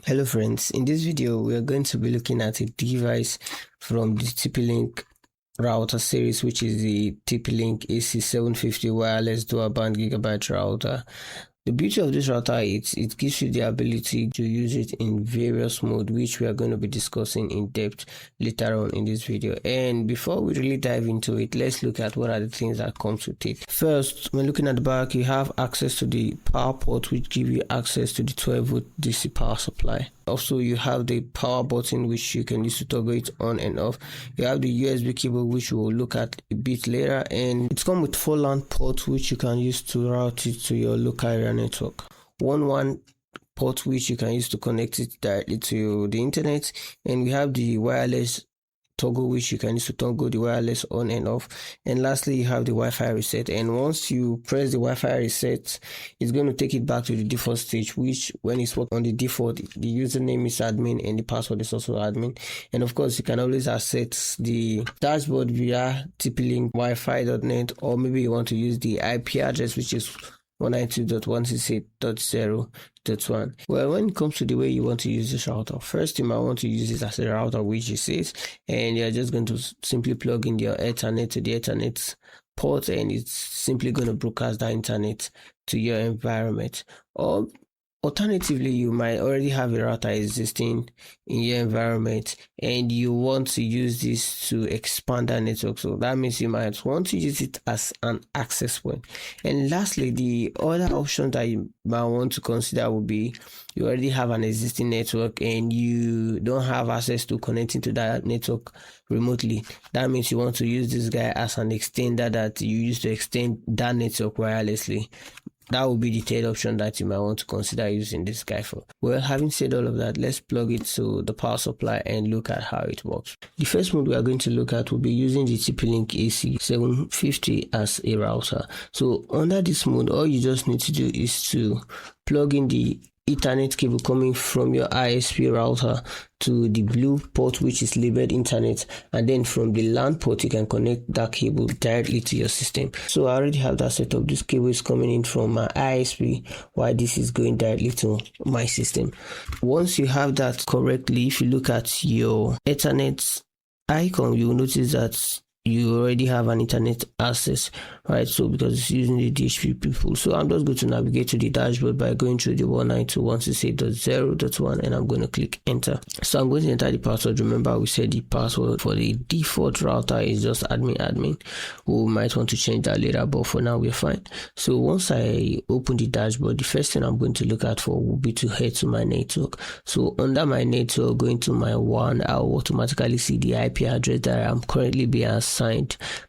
Hello friends, in this video we are going to be looking at a device from the TP-Link router series, which is the TP-Link AC750 wireless dual band gigabyte router. The beauty of this router is it gives you the ability to use it in various modes, which we are going to be discussing in depth later on in this video. And before we really dive into it, let's look at what are the things that comes with it. First, when looking at the back, you have access to the power port, which give you access to the 12-volt DC power supply. Also, you have the power button, which you can use to toggle it on and off. You have the USB cable, which we'll look at a bit later, and it's come with 4 LAN ports, which you can use to route it to your local area network. One WAN port, which you can use to connect it directly to the internet, and we have the wireless toggle, which you can use to toggle the wireless on and off. And lastly, you have the Wi-Fi reset, and once you press the Wi-Fi reset, it's going to take it back to the default stage, which when it's on the default, the username is admin and the password is also admin. And of course, you can always access the dashboard via TP-Link Wi-Fi.net, or maybe you want to use the IP address, which is 192.168.0.1. Well, when it comes to the way you want to use this router, first you might want to use it as a router, which it says, and you're just going to simply plug in your Ethernet to the Ethernet port, and it's simply going to broadcast that internet to your environment. Or alternatively, you might already have a router existing in your environment and you want to use this to expand that network. So that means you might want to use it as an access point. And lastly, the other option that you might want to consider would be you already have an existing network and you don't have access to connecting to that network remotely. That means you want to use this guy as an extender that you use to extend that network wirelessly. That will be the third option that you might want to consider using this guy for. Well, having said all of that, let's plug it to the power supply and look at how it works. The first mode we are going to look at will be using the TP-Link AC750 as a router. So under this mode, all you just need to do is to plug in the Ethernet cable coming from your ISP router to the blue port, which is labeled internet, and then from the LAN port you can connect that cable directly to your system. So I already have that set up. This cable is coming in from my ISP while this is going directly to my system. Once you have that correctly, if you look at your Ethernet icon, you will notice that you already have an internet access, right? So because it's using the DHCP, so I'm just going to navigate to the dashboard by going through the 192.168.0.1 and I'm going to click enter. So I'm going to enter the password. Remember, we said the password for the default router is just admin. We might want to change that later, but for now we're fine. So once I open the dashboard, the first thing I'm going to look at for will be to head to my network. So under my network, going to my WAN, I'll automatically see the IP address that I'm currently being assigned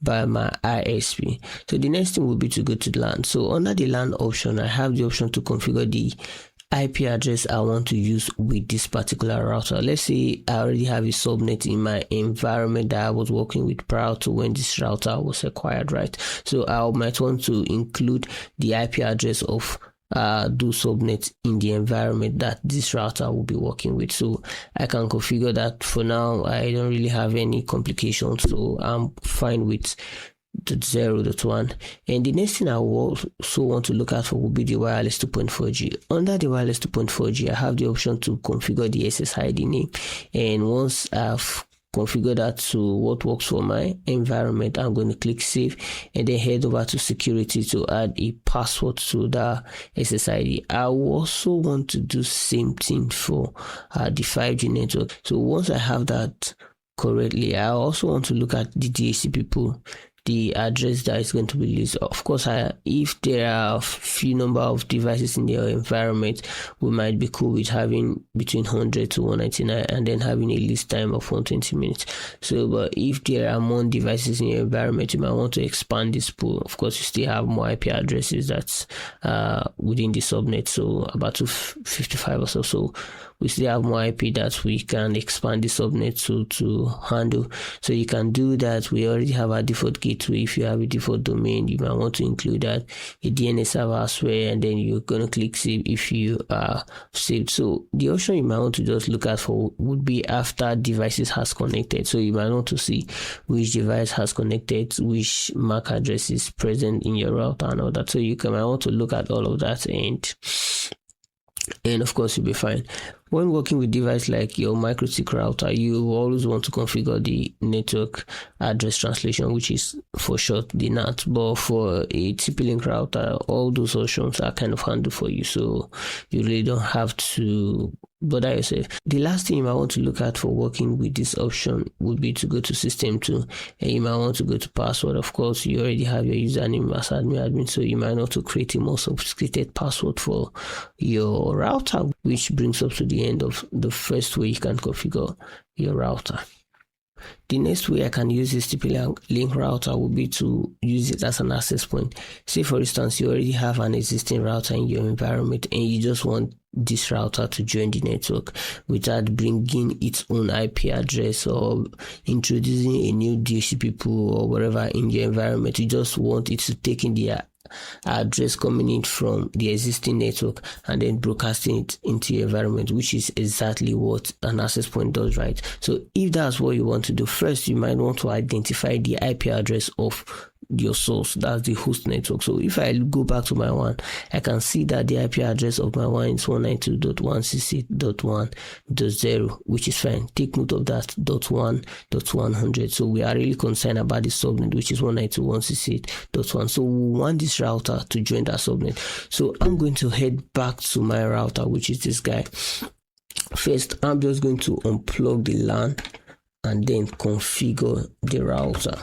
by my ISP. So the next thing will be to go to LAN. So under the LAN option, I have the option to configure the IP address I want to use with this particular router. Let's say I already have a subnet in my environment that I was working with prior to when this router was acquired, right? So I might want to include the IP address of do subnet in the environment that this router will be working with. So I can configure that. For now, I don't really have any complications, so I'm fine with the 0.1. And the next thing I will also want to look at for will be the wireless 2.4G. Under the wireless 2.4G, I have the option to configure the SSID name, and once I've configure that to what works for my environment, I'm going to click save and then head over to security to add a password to the SSID. I will also want to do same thing for the 5G network. So once I have that correctly, I also want to look at the DHCP pool, the address that is going to be listed. Of course, if there are a few number of devices in your environment, we might be cool with having between 100 to 199 and then having a list time of 120 minutes. So, but if there are more devices in your environment, you might want to expand this pool. Of course, you still have more IP addresses that's within the subnet, so about 255 or so. So we still have more IP that we can expand the subnet to handle. So you can do that. We already have a default gateway. If you have a default domain, you might want to include that, a DNS server as well, and then you're going to click save if you are saved. So the option you might want to just look at for would be after devices has connected. So you might want to see which device has connected, which MAC address is present in your router and all that. So you might want to look at all of that, and of course you'll be fine. When working with device like your MikroTik router, you always want to configure the network address translation, which is for short the NAT. But for a TP-Link router, all those options are kind of handled for you, so you really don't have to bother yourself. The last thing you might want to look at for working with this option would be to go to System 2, and you might want to go to password. Of course, you already have your username as admin, so you might want to create a more sophisticated password for your router, which brings up to the end of the first way you can configure your router. The next way I can use this TP-Link router would be to use it as an access point. Say for instance, you already have an existing router in your environment and you just want this router to join the network without bringing its own IP address or introducing a new DHCP pool or whatever in your environment. You just want it to take in the address coming in from the existing network and then broadcasting it into your environment, which is exactly what an access point does, right? So if that's what you want to do, first you might want to identify the IP address of your source, that's the host network. So if I go back to my one, I can see that the IP address of my one is 192.168.1.0, which is fine. Take note of that, .1.100. So we are really concerned about the subnet, which is 192.168.1. So we want this router to join that subnet. So I'm going to head back to my router, which is this guy. First, I'm just going to unplug the LAN and then configure the router.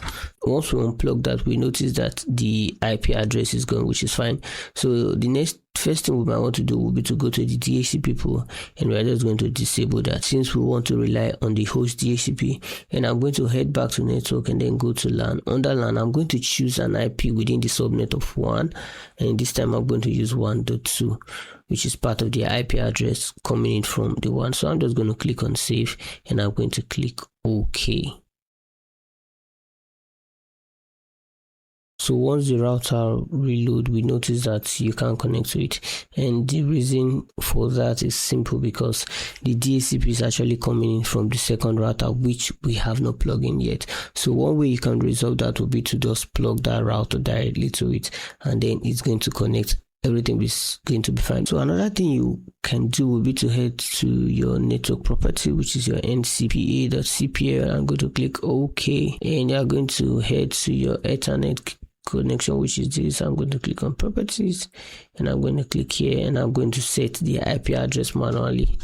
Once we unplug that, we notice that the IP address is gone, which is fine. So the first thing we might want to do will be to go to the DHCP pool, and we're just going to disable that since we want to rely on the host DHCP. And I'm going to head back to network and then go to LAN. Under LAN, I'm going to choose an IP within the subnet of 1, and this time I'm going to use 1.2, which is part of the IP address coming in from the 1. So I'm just going to click on save and I'm going to click OK. So once the router reload, we notice that you can't connect to it, and the reason for that is simple because the DHCP is actually coming in from the second router, which we have not plugged in yet. So one way you can resolve that would be to just plug that router directly to it, and then it's going to connect. Everything is going to be fine. So another thing you can do will be to head to your network property, which is your ncpa.cpa, and go to click OK, and you're going to head to your Ethernet connection, which is this. I'm going to click on properties and I'm going to click here, and I'm going to set the IP address manually,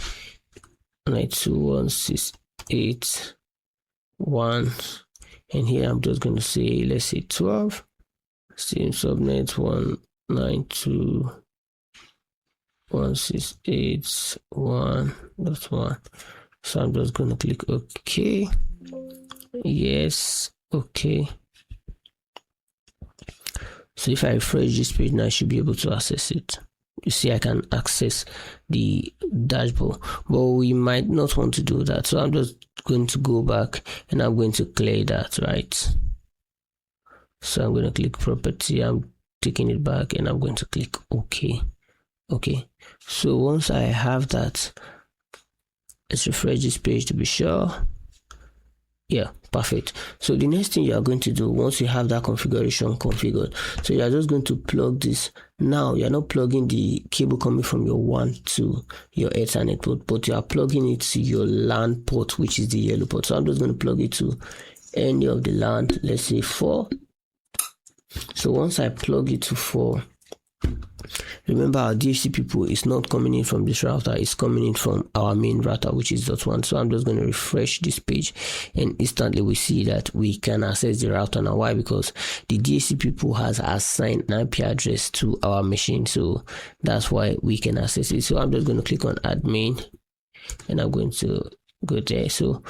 192.168.1, and here I'm just going to say, let's say 12, same subnet 192.168.1.1. So I'm just going to click OK. Yes, OK. So if I refresh this page now, I should be able to access it. You see, I can access the dashboard, but we might not want to do that. So I'm just going to go back and I'm going to clear that, right? So I'm going to click property, I'm taking it back, and I'm going to click OK. Okay, so once I have that, let's refresh this page to be sure. Yeah, perfect. So the next thing you are going to do, once you have that configuration configured, so you are just going to plug this. Now you're not plugging the cable coming from your WAN to your Ethernet port, but you are plugging it to your LAN port, which is the yellow port. So I'm just going to plug it to any of the LAN, let's say 4. So once I plug it to 4, remember our DHCP pool is not coming in from this router, it's coming in from our main router, which is .1. So I'm just going to refresh this page, and instantly we see that we can access the router now. Why? Because the DHCP pool has assigned an IP address to our machine, so that's why we can access it. So I'm just going to click on admin, and I'm going to go there. So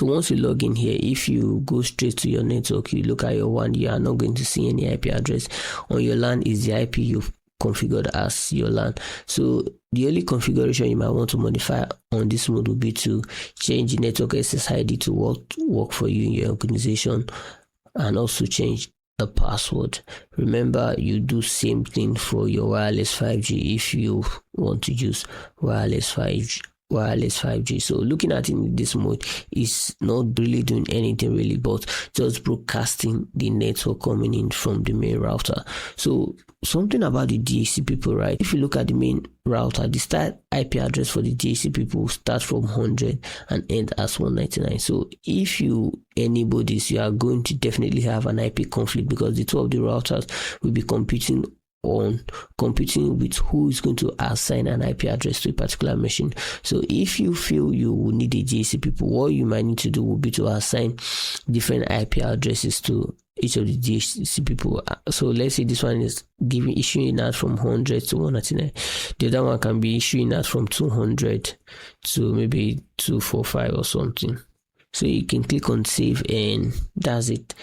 once you log in here, if you go straight to your network, you look at your WAN, you are not going to see any IP address. On your LAN is the IP you've configured as your LAN. So the only configuration you might want to modify on this mode would be to change the network SSID to work for you in your organization, and also change the password. Remember, you do same thing for your wireless 5G if you want to use wireless 5G wireless 5G. So looking at it in this mode is not really doing anything really, but just broadcasting the network coming in from the main router. So something about the DAC people, right? If you look at the main router, the start IP address for the DAC people starts from 100 and end as 199. So if you enable this, you are going to definitely have an IP conflict, because the two of the routers will be competing with who is going to assign an IP address to a particular machine. So if you feel you will need a DAC people, what you might need to do will be to assign different IP addresses to each of the DAC people. So let's say this one is issuing out from 100 to 199. The other one can be issuing out from 200 to maybe 245 or something. So you can click on save, and that's it.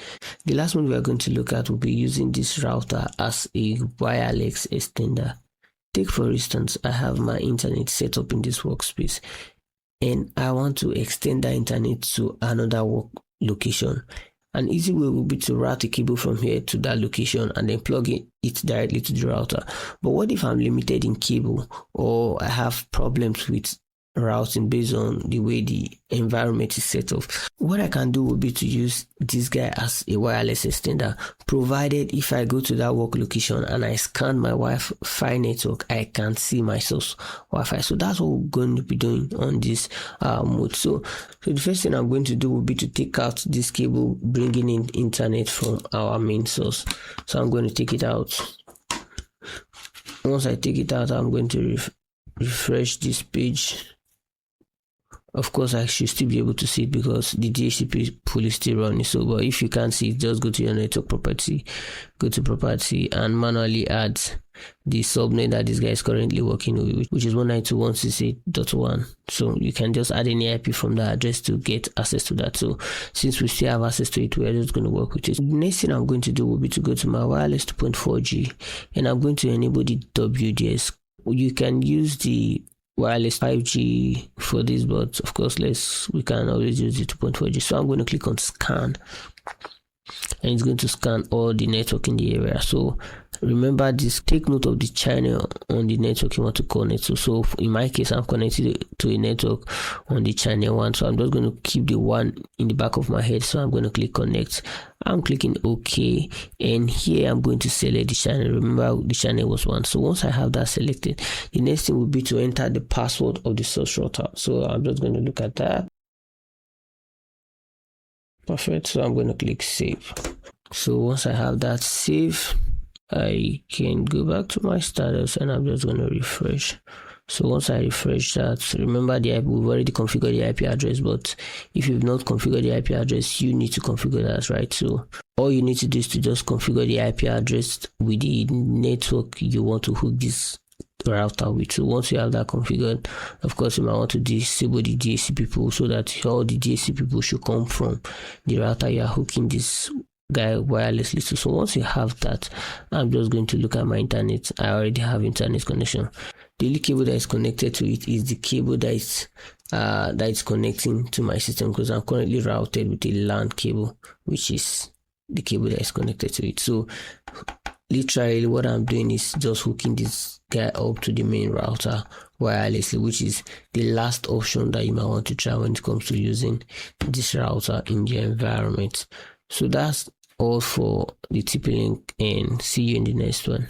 The last one we are going to look at will be using this router as a wireless extender. Take for instance, I have my internet set up in this workspace, and I want to extend the internet to another work location. An easy way will be to route a cable from here to that location and then plug it directly to the router. But what if I'm limited in cable, or I have problems with routing based on the way the environment is set up? What I can do will be to use this guy as a wireless extender, provided if I go to that work location and I scan my Wi-Fi network, I can see my source Wi-Fi. So that's what we're going to be doing on this mode. So the first thing I'm going to do will be to take out this cable bringing in internet from our main source. So I'm going to take it out. Once I take it out, I'm going to refresh this page. Of course, I should still be able to see it because the DHCP pool is still running. So, but if you can't see it, just go to your network property, go to property, and manually add the subnet that this guy is currently working with, which is 192.168.1. So you can just add any IP from that address to get access to that. So since we still have access to it, we're just going to work with it. The next thing I'm going to do will be to go to my wireless 2.4G, and I'm going to enable the WDS. You can use the wireless 5G for this, but of course we can always use the 2.4G. So I'm going to click on scan, and it's going to scan all the network in the area. So remember this, take note of the channel on the network you want to connect to. So in my case, I'm connected to a network on the channel 1, so I'm just going to keep the 1 in the back of my head. So I'm going to click connect. I'm clicking OK, and here I'm going to select the channel. Remember the channel was 1. So once I have that selected, the next thing will be to enter the password of the source router. So I'm just going to look at that. Perfect. So I'm going to click save. So once I have that save, I can go back to my status, and I'm just going to refresh. So once I refresh that, remember we've already configured the IP address, but if you've not configured the IP address, you need to configure that, right? So all you need to do is to just configure the IP address with the network you want to hook this router with. So once you have that configured, of course you might want to disable the DAC people, so that all the DAC people should come from the router you are hooking this guy wirelessly to. So once you have that, I'm just going to look at my internet. I already have internet connection. The only cable that is connected to it is the cable that is connecting to my system, because I'm currently routed with a LAN cable, which is the cable that is connected to it. So literally what I'm doing is just hooking this guy up to the main router wirelessly, which is the last option that you might want to try when it comes to using this router in your environment. So that's all for the TP-Link, and see you in the next one.